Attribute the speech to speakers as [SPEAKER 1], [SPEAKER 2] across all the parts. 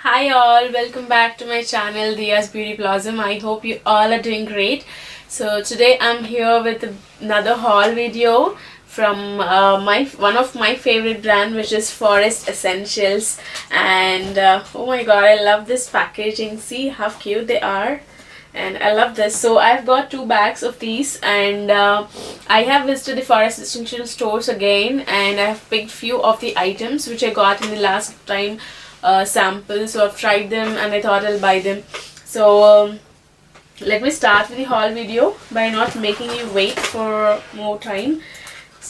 [SPEAKER 1] Hi all, welcome back to my channel Diya's Beauty Blossom. I hope you all are doing great. So today I'm here with another haul video from my one of my favorite brand, which is Forest Essentials. And oh my god, I love this packaging. See how cute they are. And I love this. So I've got 2 bags of these, and I have visited the Forest Essentials stores again, and I have picked few of the items which I got in the last time sample. So I've tried them and I thought I'll buy them. So let me start with the haul video by not making you wait for more time.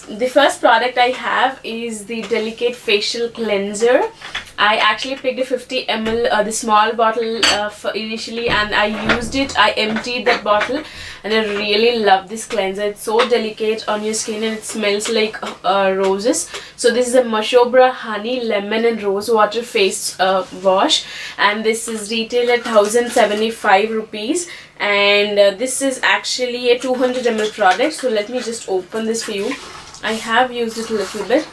[SPEAKER 1] The first product I have is the Delicate Facial Cleanser. I actually picked a 50 ml, the small bottle initially, and I used it. I emptied that bottle and I really love this cleanser. It's so delicate on your skin and it smells like roses. So this is a Mashobra Honey Lemon and Rose Water Face Wash, and this is retailed at 1075 rupees. And this is actually a 200 ml product. So let me just open this for you. I have used it a little bit.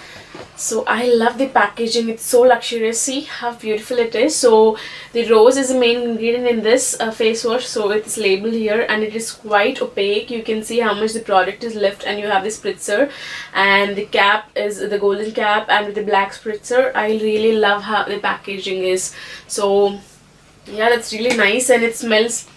[SPEAKER 1] So I love the packaging. It's so luxurious. See how beautiful it is. So the rose is the main ingredient in this face wash. So it's labeled here and it is quite opaque. You can see how much the product is left, and you have the spritzer, and the cap is the golden cap and with the black spritzer. I really love how the packaging is. So yeah, that's really nice, and it smells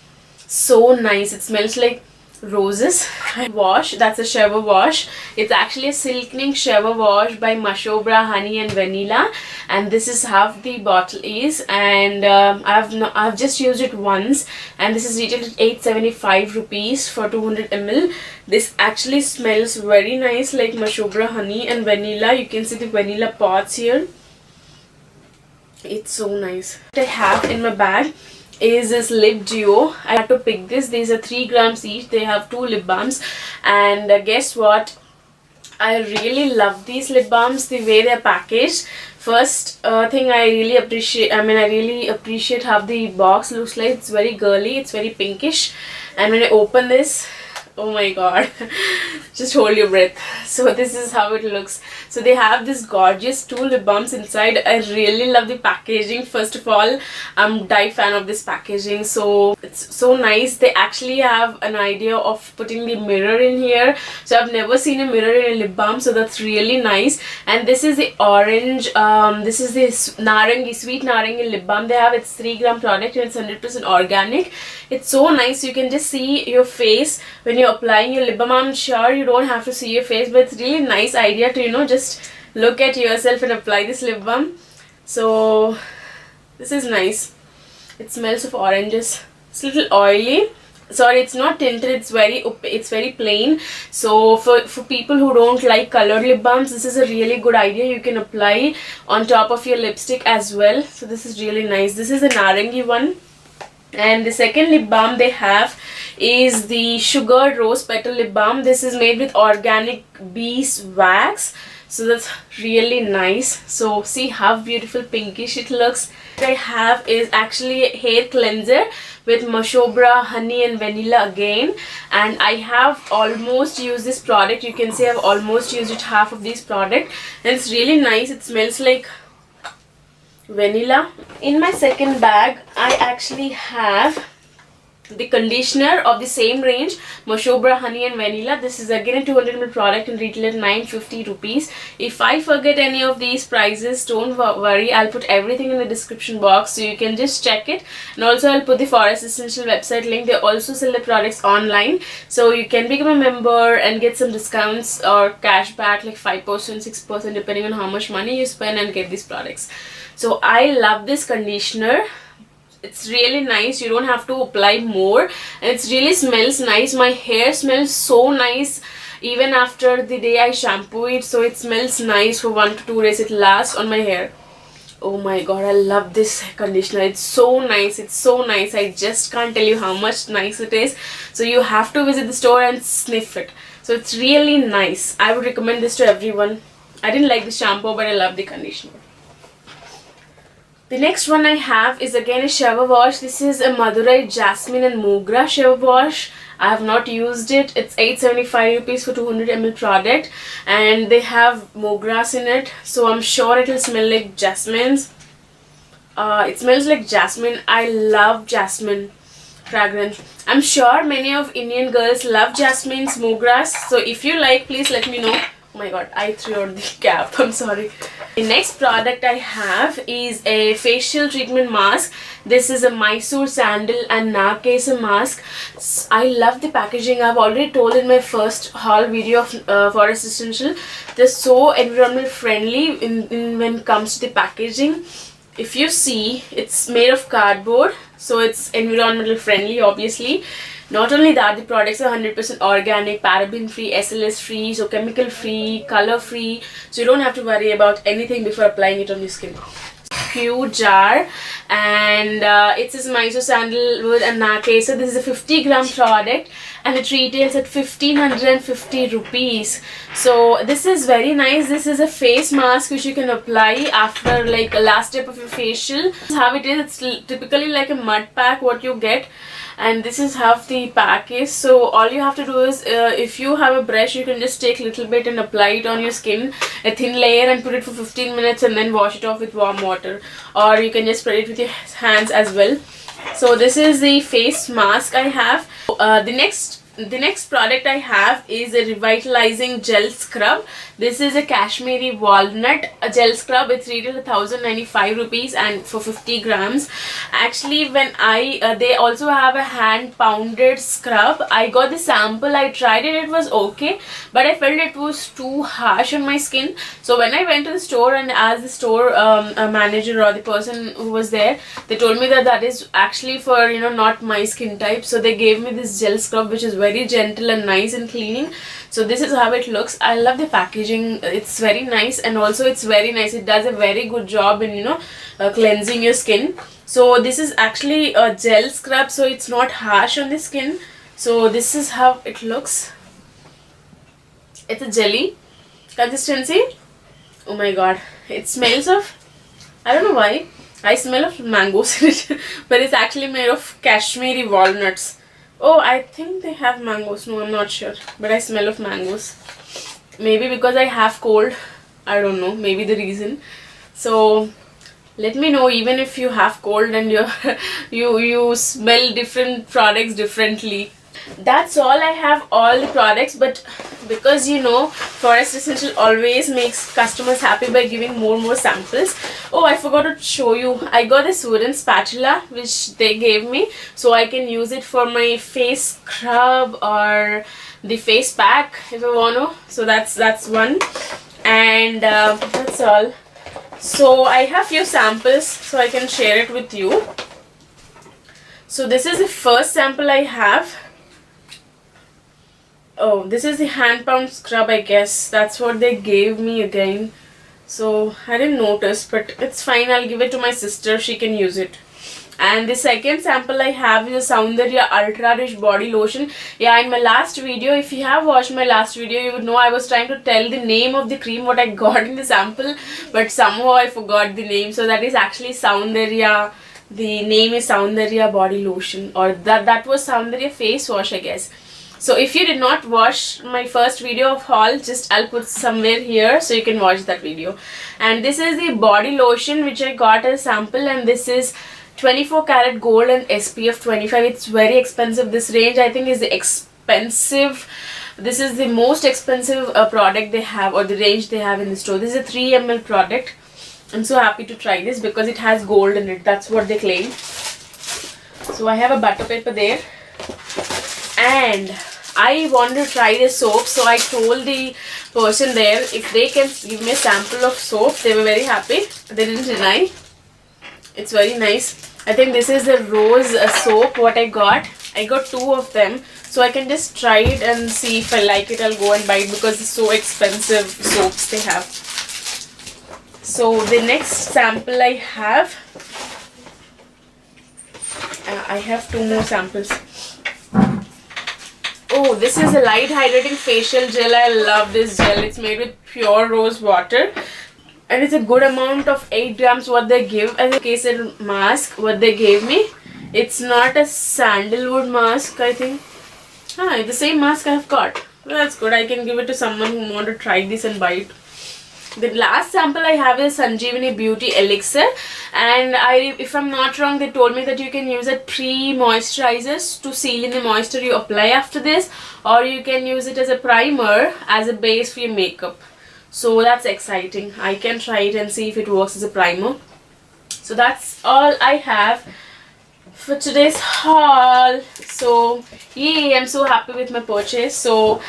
[SPEAKER 1] so nice. It smells like roses. Wash, that's a shower wash. It's actually a silkening shower wash by Mashobra Honey and Vanilla, and this is how the bottle is. And I've just used it once, and this is retailed at 875 rupees for 200 ml. This actually smells very nice, like Mashobra Honey and Vanilla. You can see the vanilla pods here. It's so nice. What I have in my bag is this lip duo. I had to pick this. These are 3 grams each. They have 2 lip balms, and guess what, I really love these lip balms, the way they're packaged. First thing I really appreciate how the box looks like. It's very girly, it's very pinkish, and when I open this, oh my god, just hold your breath. So this is how it looks. So they have this gorgeous 2 lip balms inside. I really love the packaging. First of all, I'm die fan of this packaging. So it's so nice. They actually have an idea of putting the mirror in here. So I've never seen a mirror in a lip balm, so that's really nice. And this is the orange, this is the narangi, sweet narangi lip balm they have. It's 3 gram product and it's 100% organic. It's so nice. You can just see your face when you're applying your lip balm. I'm sure you don't have to see your face, but it's really nice idea to just look at yourself and apply this lip balm. So this is nice. It smells of oranges. It's a little oily. Sorry, it's not tinted, it's very plain. So for people who don't like colored lip balms, this is a really good idea. You can apply on top of your lipstick as well. So this is really nice. This is a narangi one. And the second lip balm they have is the Sugared Rose Petal Lip Balm. This is made with organic beeswax. So that's really nice. So see how beautiful pinkish it looks. What I have is actually a hair cleanser with Mashobra Honey and Vanilla again. And I have almost used this product. You can see I've almost used it, half of this product. And it's really nice. It smells like vanilla. In my second bag, I actually have the conditioner of the same range, Mashobra Honey and Vanilla. This is again a 200 ml product and retail at 950 rupees. If I forget any of these prices, don't worry, I'll put everything in the description box so you can just check it. And also I'll put the Forest Essential website link. They also sell the products online, so you can become a member and get some discounts or cash back, like 5%, 6% depending on how much money you spend, and get these products. So I love this conditioner. It's really nice. You don't have to apply more, and it really smells nice. My hair smells so nice even after the day I shampoo it. So it smells nice for 1 to 2 days. It lasts on my hair. Oh my god, I love this conditioner. It's so nice. It's so nice. I just can't tell you how much nice it is. So you have to visit the store and sniff it. So it's really nice. I would recommend this to everyone. I didn't like the shampoo, but I love the conditioner. The next one I have is again a shower wash. This is a Madurai Jasmine and Mogra shower wash. I have not used it. It's 875 rupees for 200 ml product, and they have Mogras in it, so I'm sure it will smell like jasmines. It smells like jasmine. I love jasmine fragrance. I'm sure many of Indian girls love jasmine, smokegrass. So if you like, please let me know. Oh my god, I threw out the cap. I'm sorry. The next product I have is a facial treatment mask. This is a Mysore sandal and Narcasa mask. I love the packaging. I've already told in my first haul video of Forest Essential. They're so environment friendly in when it comes to the packaging. If you see, it's made of cardboard, so it's environmental friendly, obviously. Not only that, the products are 100% organic, paraben free, SLS free, so chemical free, color free, so you don't have to worry about anything before applying it on your skin. Huge jar, and it says Mysore sandalwood and Narcasa. This is a 50 gram product and it retails at 1550 rupees. So this is very nice. This is a face mask which you can apply after like a last step of your facial. This is how it is. It's typically like a mud pack what you get, and this is how the pack is. So all you have to do is if you have a brush, you can just take a little bit and apply it on your skin, a thin layer, and put it for 15 minutes and then wash it off with warm water, or you can just spread it with your hands as well. So this is the face mask I have. The next product I have is a revitalizing gel scrub. This is a Kashmiri walnut gel scrub. It's retailed at 1095 rupees and for 50 grams. Actually, when they also have a hand pounded scrub. I got the sample, I tried it, it was okay, but I felt it was too harsh on my skin. So when I went to the store and asked the store manager or the person who was there, they told me that that is actually for, you know, not my skin type. So they gave me this gel scrub which is very gentle and nice and cleaning. So this is how it looks. I love the packaging. It's very nice, and also it's very nice. It does a very good job in, you know, cleansing your skin. So this is actually a gel scrub, so it's not harsh on the skin. So this is how it looks. It's a jelly consistency. Oh my god, it smells of, I don't know why, I smell of mangoes in it, but it's actually made of Kashmiri walnuts. Oh, I think they have mangoes. No, I'm not sure, but I smell of mangoes. Maybe because I have cold, I don't know, maybe the reason. So let me know, even if you have cold and you smell different products differently. That's all. I have all the products, but because, you know, Forest Essential always makes customers happy by giving more samples. Oh, I forgot to show you. I got this wooden spatula which they gave me, so I can use it for my face scrub or the face pack if I want to. So that's one, and that's all. So I have few samples so I can share it with you. So this is the first sample I have. Oh, this is the hand pound scrub, I guess. That's what they gave me again. So I didn't notice, but it's fine. I'll give it to my sister. She can use it. And the second sample I have is a Soundarya Ultra Rich Body Lotion. Yeah, in my last video, if you have watched my last video, you would know I was trying to tell the name of the cream what I got in the sample, but somehow I forgot the name. So that is actually Soundarya. The name is Soundarya Body Lotion, or that was Soundarya Face Wash, I guess. So if you did not watch my first video of haul, just I'll put somewhere here so you can watch that video. And this is the body lotion which I got as a sample, and this is 24 karat gold and SPF 25. It's very expensive. This range I think is the expensive. This is the most expensive product they have, or the range they have in the store. This is a 3 ml product. I'm so happy to try this because it has gold in it. That's what they claim. So I have a butter paper there. And I wanted to try the soap, so I told the person there if they can give me a sample of soap. They were very happy. They didn't deny. It's very nice. I think this is the rose soap what I got. I got 2 of them, so I can just try it and see if I like it. I'll go and buy it because it's so expensive soaps they have. So the next sample I have, I have 2 more samples. Oh, this is a light hydrating facial gel. I love this gel. It's made with pure rose water, and it's a good amount of 8 grams what they give as a cased mask what they gave me. It's not a sandalwood mask, I think. It's the same mask I've got. Well, that's good. I can give it to someone who want to try this and buy it. The last sample I have is Sanjeevani Beauty Elixir, and if I'm not wrong, they told me that you can use it pre-moisturizers to seal in the moisture you apply after this, or you can use it as a primer as a base for your makeup. So that's exciting. I can try it and see if it works as a primer. So that's all I have for today's haul. So yay, I'm so happy with my purchase. So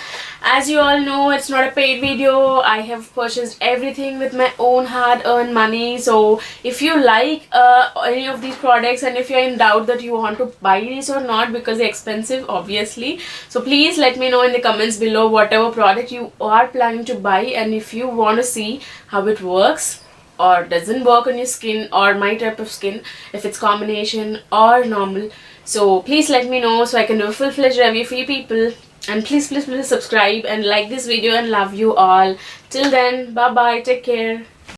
[SPEAKER 1] as you all know, it's not a paid video. I have purchased everything with my own hard-earned money. So if you like any of these products, and if you're in doubt that you want to buy these or not because they're expensive, obviously, so please let me know in the comments below whatever product you are planning to buy, and if you want to see how it works or doesn't work on your skin or my type of skin, if it's combination or normal. So please let me know so I can do a full-fledged review for you people. And please subscribe and like this video, and love you all. Till then, bye bye, take care.